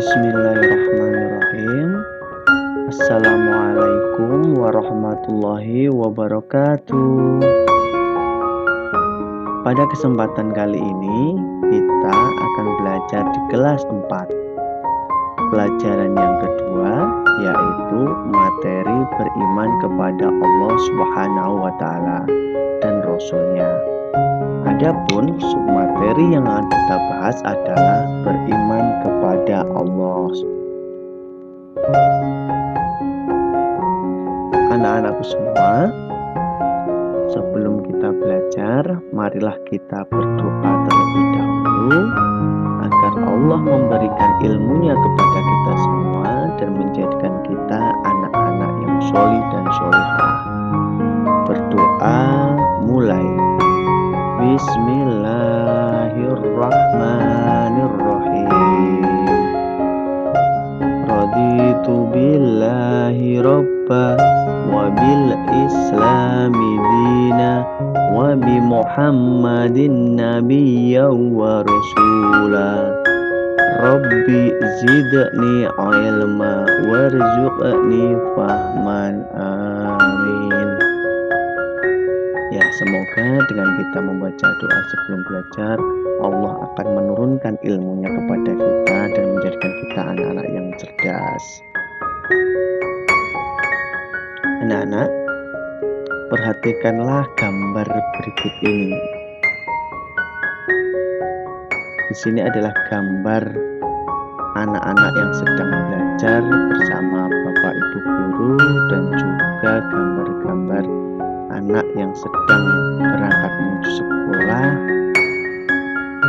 Bismillahirrahmanirrahim. Assalamualaikum warahmatullahi wabarakatuh. Pada kesempatan kali ini kita akan belajar di kelas 4. Pelajaran yang kedua yaitu materi beriman kepada Allah Subhanahu wa taala dan Rasulnya. Adapun submateri yang akan kita bahas adalah beriman kepada Allah. Anak-anakku semua, sebelum kita belajar, marilah kita berdoa terlebih dahulu agar Allah memberikan ilmunya kepada kita semua dan menjadikan kita anak-anak yang solih dan solihah. Berdoa mulai. Bismillahirrahmanirrahim. Raditu billahi robba wa bil islami dina wa bi muhammadin nabiyya wa rasula. Rabbi zidni ilma warzuqni fahman. Amin. Ya, semoga dengan kita membaca doa sebelum belajar, Allah akan menurunkan ilmunya kepada kita dan menjadikan kita anak-anak yang cerdas. Anak-anak, perhatikanlah gambar berikut ini. Di sini adalah gambar anak-anak yang sedang belajar bersama Bapak Ibu guru dan juga gambar-gambar anak yang sedang berangkat menuju sekolah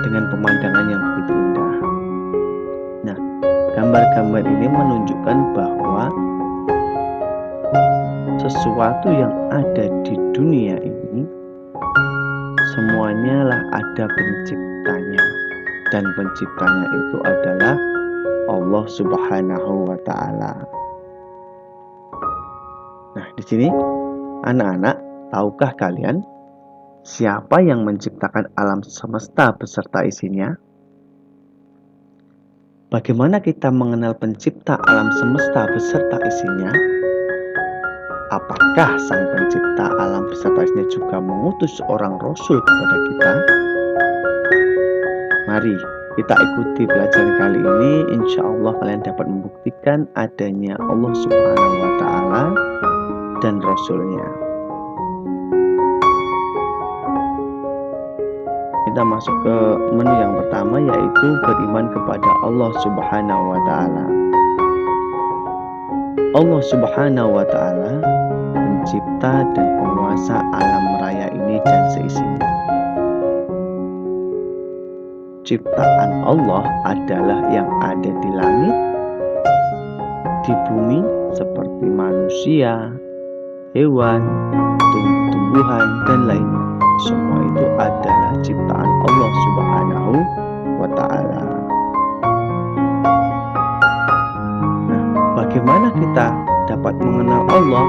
dengan pemandangan yang begitu indah. Nah, gambar-gambar ini menunjukkan bahwa sesuatu yang ada di dunia ini semuanya lah ada penciptanya, dan penciptanya itu adalah Allah Subhanahu wa taala. Nah, di sini anak-anak, tahukah kalian siapa yang menciptakan alam semesta beserta isinya? Bagaimana kita mengenal pencipta alam semesta beserta isinya? Apakah sang pencipta alam beserta isinya juga mengutus seorang rasul kepada kita? Mari kita ikuti pelajaran kali ini. Insya Allah kalian dapat membuktikan adanya Allah Subhanahu wa taala dan Rasulnya. Kita masuk ke menu yang pertama, yaitu beriman kepada Allah Subhanahu wa taala. Allah Subhanahu wa taala pencipta dan penguasa alam raya ini dan seisinya. Ciptaan Allah adalah yang ada di langit, di bumi seperti manusia, hewan, tumbuh-tumbuhan, dan lainnya. Semua itu adalah ciptaan Allah Subhanahu wa taala. Nah, bagaimana kita dapat mengenal Allah?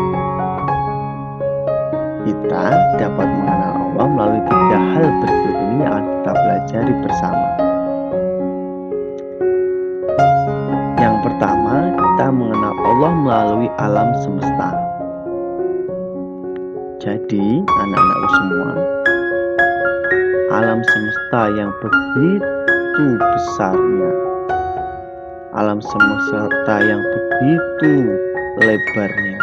Kita dapat mengenal Allah melalui 3 hal berikut ini yang akan kita pelajari bersama. Yang pertama, kita mengenal Allah melalui alam semesta. Jadi, anak-anakku semua, alam semesta yang begitu besarnya, alam semesta yang begitu lebarnya,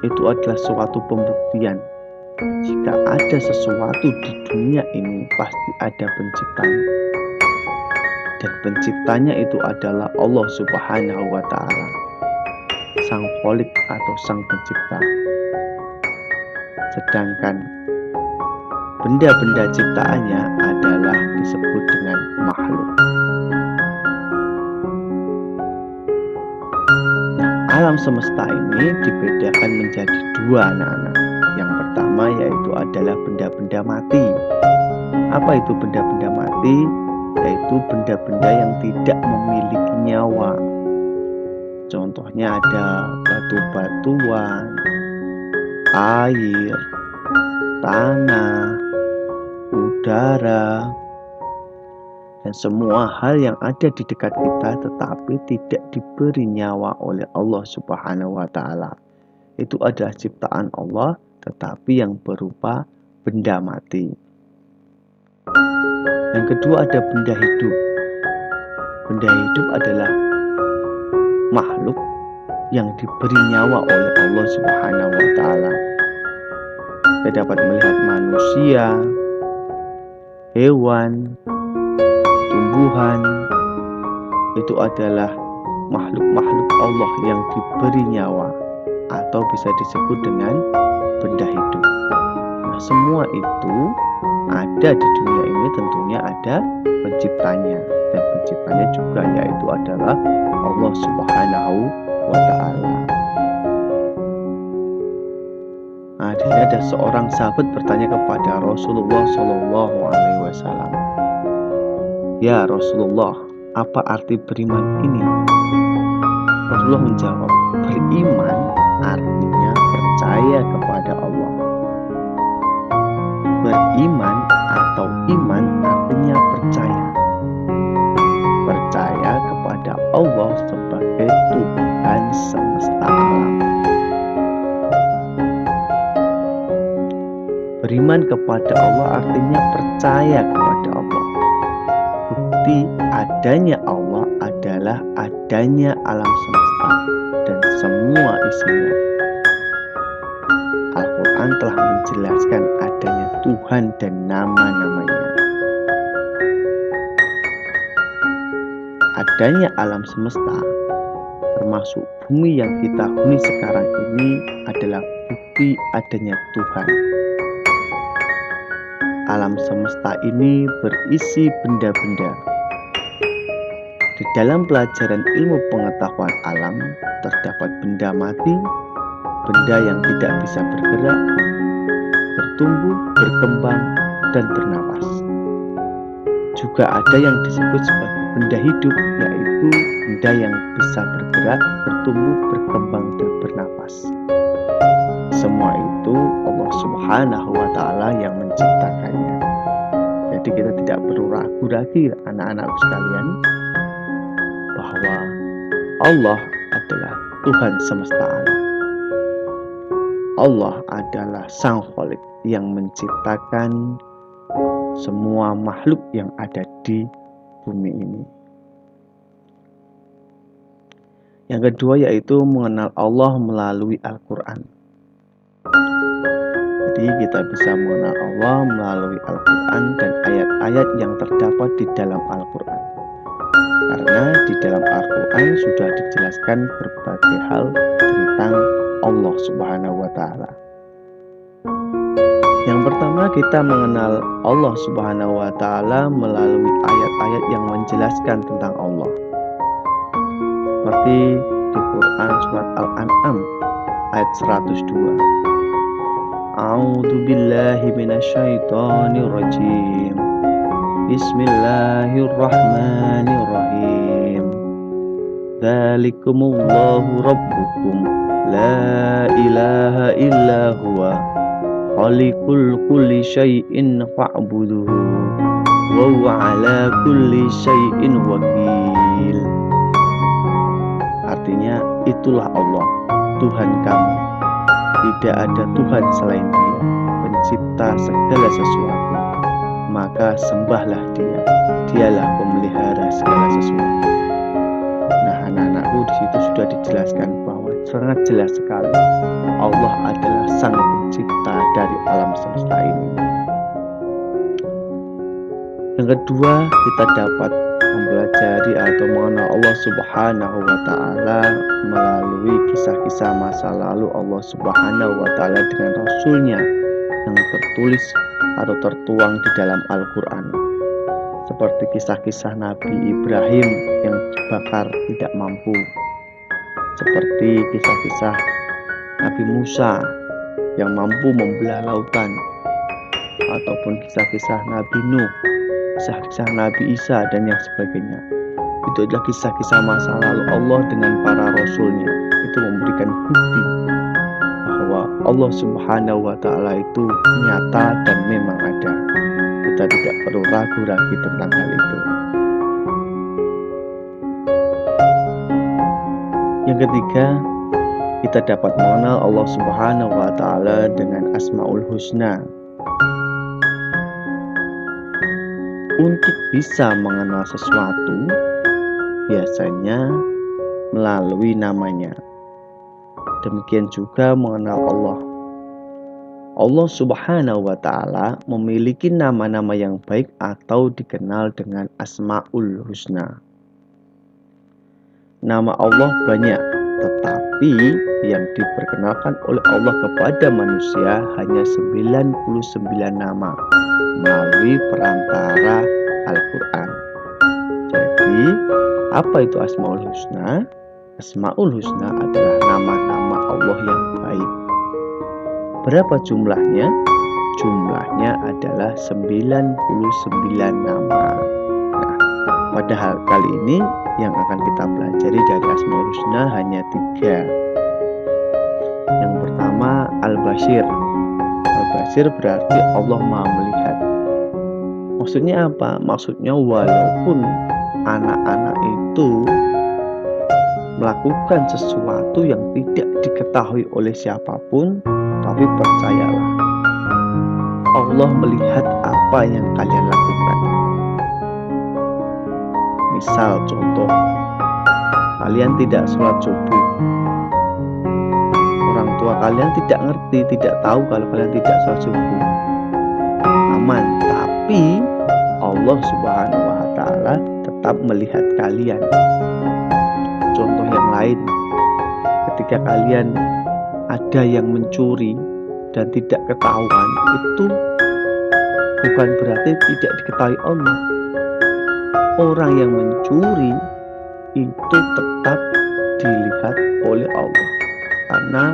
itu adalah suatu pembuktian jika ada sesuatu di dunia ini pasti ada penciptanya, dan penciptanya itu adalah Allah Subhanahu wa taala, sang Khalik atau sang pencipta. Sedangkan benda-benda ciptaannya adalah disebut dengan makhluk. Nah, alam semesta ini dibedakan menjadi 2, anak-anak. Yang pertama yaitu adalah benda-benda mati. Apa itu benda-benda mati? Yaitu benda-benda yang tidak memiliki nyawa. Contohnya ada batu-batuan, air, tanah, udara, dan semua hal yang ada di dekat kita tetapi tidak diberi nyawa oleh Allah Subhanahu wa taala. Itu adalah ciptaan Allah tetapi yang berupa benda mati. Yang kedua ada benda hidup. Benda hidup adalah makhluk yang diberi nyawa oleh Allah Subhanahu wa taala. Kita dapat melihat manusia, hewan, tumbuhan, itu adalah makhluk-makhluk Allah yang diberi nyawa atau bisa disebut dengan benda hidup. Nah, semua itu ada di dunia ini tentunya ada penciptanya, dan penciptanya juga yaitu adalah Allah Subhanahu wa taala. Nah, di sini ada seorang sahabat bertanya kepada Rasulullah Shallallahu Alaihi Wasallam, "Ya Rasulullah, apa arti beriman ini?" Rasulullah menjawab, "Beriman artinya percaya kepada Allah." Beriman atau iman artinya percaya. Percaya kepada Allah sebagai Tuhan semesta alam. Beriman kepada Allah artinya percaya kepada Allah. Bukti adanya Allah adalah adanya alam semesta dan semua isinya. Al-Quran telah menjelaskan adanya Tuhan dan nama-namanya. Adanya alam semesta, termasuk bumi yang kita huni sekarang ini, adalah bukti adanya Tuhan. Alam semesta ini berisi benda-benda. Di dalam pelajaran ilmu pengetahuan alam terdapat benda mati, benda yang tidak bisa bergerak, bertumbuh, berkembang, dan bernapas. Juga ada yang disebut sebagai benda hidup, yaitu benda yang bisa bergerak, bertumbuh, berkembang, dan bernapas. Semua itu Allah Subhanahu wa taala yang menciptakannya. Jadi kita tidak perlu ragu lagi anak-anakku sekalian bahwa Allah adalah Tuhan semesta alam. Allah adalah Sang Khalik yang menciptakan semua makhluk yang ada di bumi ini. Yang kedua yaitu mengenal Allah melalui Al-Quran. Jadi kita bisa mengenal Allah melalui Al-Quran dan ayat-ayat yang terdapat di dalam Al-Quran. Karena di dalam Al-Quran sudah dijelaskan berbagai hal tentang Allah Subhanahu wa taala. Yang pertama kita mengenal Allah Subhanahu wa taala melalui ayat-ayat yang menjelaskan tentang Allah. Seperti di Quran surat Al-An'am ayat 102. A'udzu billahi minasyaitonir rajim. Bismillahirrahmanirrahim. Dzalikumullahu rabbukum la ilaha illa huwa khaliqul kulli syai'in fa'buduhu wa huwa ala kulli syai'in wakil. Artinya itulah Allah, Tuhan kamu. Tidak ada Tuhan selain Dia, pencipta segala sesuatu. Maka sembahlah Dia. Dialah pemelihara segala sesuatu. Nah, anak-anakku, di situ sudah dijelaskan bahwa sangat jelas sekali Allah adalah Sang Pencipta dari alam semesta ini. Yang kedua, kita dapat mempelajari atau mengenal Allah Subhanahu wa taala melalui kisah-kisah masa lalu Allah Subhanahu wa taala dengan Rasulnya yang tertulis atau tertuang di dalam Al-Quran. Seperti kisah-kisah Nabi Ibrahim yang dibakar tidak mampu. Seperti kisah-kisah Nabi Musa yang mampu membelah lautan. Ataupun kisah-kisah Nabi Nuh, kisah-kisah Nabi Isa dan yang sebagainya. Itu adalah kisah-kisah masa lalu Allah dengan para rasulnya. Itu memberikan bukti bahwa Allah Subhanahu wa taala itu nyata dan memang ada. Kita tidak perlu ragu lagi tentang hal itu. Yang ketiga, kita dapat mengenal Allah Subhanahu wa Ta'ala dengan Asmaul Husna. Untuk bisa mengenal sesuatu, biasanya melalui namanya. Demikian juga mengenal Allah. Allah Subhanahu wa Ta'ala memiliki nama-nama yang baik atau dikenal dengan Asmaul Husna. Nama Allah banyak, tetapi yang diperkenalkan oleh Allah kepada manusia hanya 99 nama melalui perantara Al-Quran. Jadi, apa itu Asmaul Husna? Asmaul Husna adalah nama-nama Allah yang baik. Berapa jumlahnya? Jumlahnya adalah 99 nama. Nah, pada kali ini yang akan kita pelajari dari Asmaul Husna hanya 3. Yang pertama, Al-Basir. Al-Basir berarti Allah Maha Melihat. Maksudnya apa? Maksudnya walaupun anak-anak itu melakukan sesuatu yang tidak diketahui oleh siapapun, tapi percayalah, Allah melihat apa yang kalian lakukan. Misal contoh, kalian tidak sholat subuh. Orang tua kalian tidak ngerti, tidak tahu kalau kalian tidak sholat subuh. Aman, tapi Allah Subhanahu wa Ta'ala tetap melihat kalian. Contoh yang lain, ketika kalian ada yang mencuri dan tidak ketahuan, itu bukan berarti tidak diketahui Allah. Orang yang mencuri itu tetap dilihat oleh Allah, karena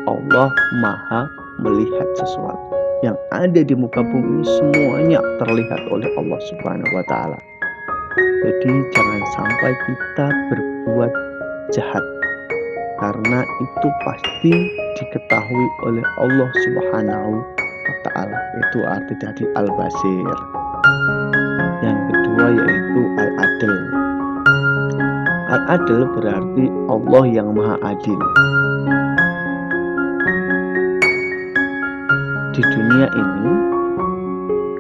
Allah Maha melihat sesuatu yang ada di muka bumi, semuanya terlihat oleh Allah Subhanahu wa Ta'ala. Jadi jangan sampai kita berbuat jahat, karena itu pasti diketahui oleh Allah Subhanahu wa Ta'ala. Itu arti dari Al-Basir. Yang kedua yaitu Al-Adil. Al-Adil berarti Allah yang Maha Adil. Di dunia ini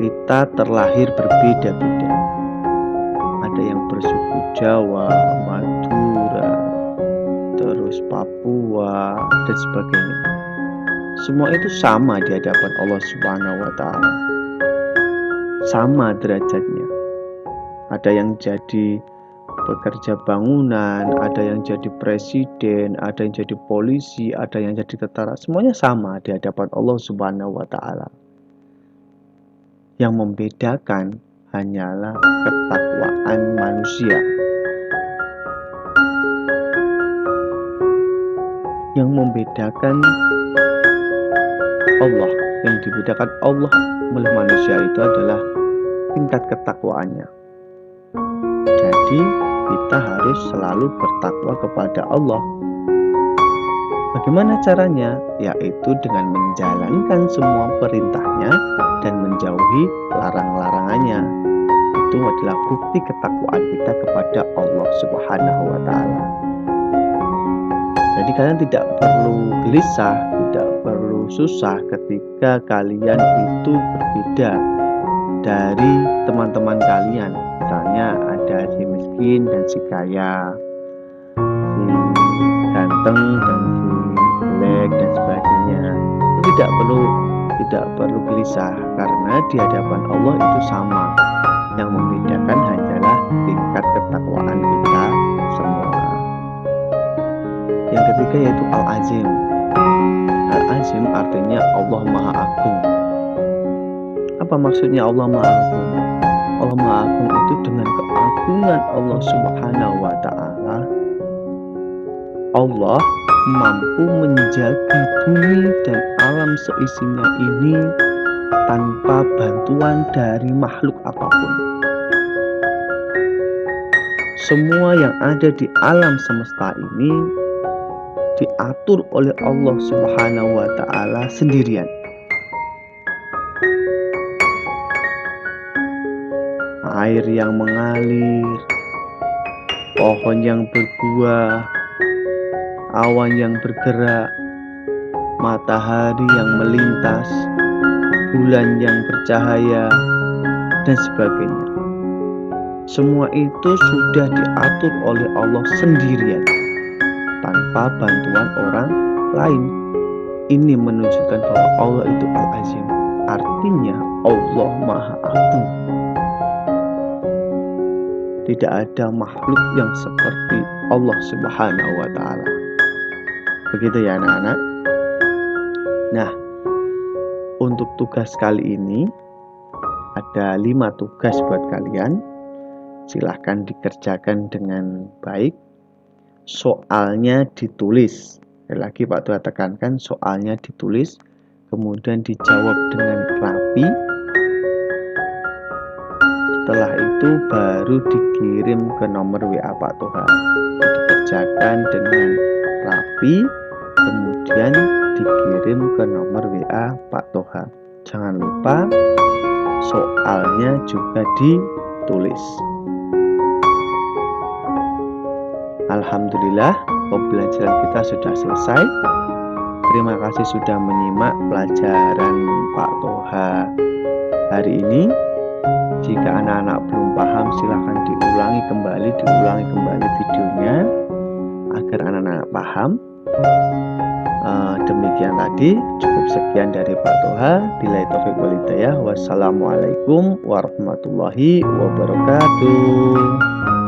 kita terlahir berbeda-beda. Ada yang bersuku Jawa, Madura, terus Papua, dan sebagainya. Semua itu sama di hadapan Allah Subhanahu wa Ta'ala. Sama derajatnya. Ada yang jadi pekerja bangunan, ada yang jadi presiden, ada yang jadi polisi, ada yang jadi tentara. Semuanya sama di hadapan Allah Subhanahu wa Ta'ala. Yang membedakan hanyalah ketakwaan manusia. Yang membedakan Allah, yang dibedakan Allah oleh manusia itu adalah tingkat ketakwaannya. Jadi kita harus selalu bertakwa kepada Allah. Bagaimana caranya? Yaitu dengan menjalankan semua perintahnya dan menjauhi larang-larangannya. Itu adalah bukti ketakwaan kita kepada Allah Subhanahu wa Ta'ala. Jadi kalian tidak perlu gelisah, tidak perlu susah ketika kalian itu berbeda dari teman-teman kalian. Misalnya ada si miskin dan si kaya, si ganteng dan si jelek dan sebagainya. Itu tidak perlu gelisah, karena di hadapan Allah itu sama. Yang membedakan hanyalah tingkat ketakwaan kita semua. Yang ketiga yaitu Al-Azim. Al-Azim artinya Allah Maha Agung. Apa maksudnya Allah Maha Agung? Allah Maha Agung itu dengan keagungan Allah Subhanahu wa Ta'ala, Allah mampu menjaga bumi dan alam seisinya ini tanpa bantuan dari makhluk apapun. Semua yang ada di alam semesta ini diatur oleh Allah Subhanahu wa Ta'ala sendirian. Air yang mengalir, pohon yang berbuah, awan yang bergerak, matahari yang melintas, bulan yang bercahaya, dan sebagainya. Semua itu sudah diatur oleh Allah sendirian, tanpa bantuan orang lain. Ini menunjukkan bahwa Allah itu Al-Azim. Artinya Allah Maha Agung. Tidak ada makhluk yang seperti Allah Subhanahu wa Ta'ala. Begitu ya anak-anak. Nah, untuk tugas kali ini ada 5 tugas buat kalian. Silahkan dikerjakan dengan baik. Soalnya ditulis. Sekali lagi Pak Tua tekankan, soalnya ditulis, kemudian dijawab dengan rapi. Setelah itu baru dikirim ke nomor WA Pak Toha. Dikerjakan dengan rapi, kemudian dikirim ke nomor WA Pak Toha. Jangan lupa soalnya juga ditulis. Alhamdulillah, pembelajaran kita sudah selesai. Terima kasih sudah menyimak pelajaran Pak Toha hari ini. Jika anak-anak belum paham, silahkan diulangi kembali videonya agar anak-anak paham. Demikian tadi, cukup sekian dari Pak Toha. Billahi taufiq wal hidayah. Wassalamualaikum warahmatullahi wabarakatuh.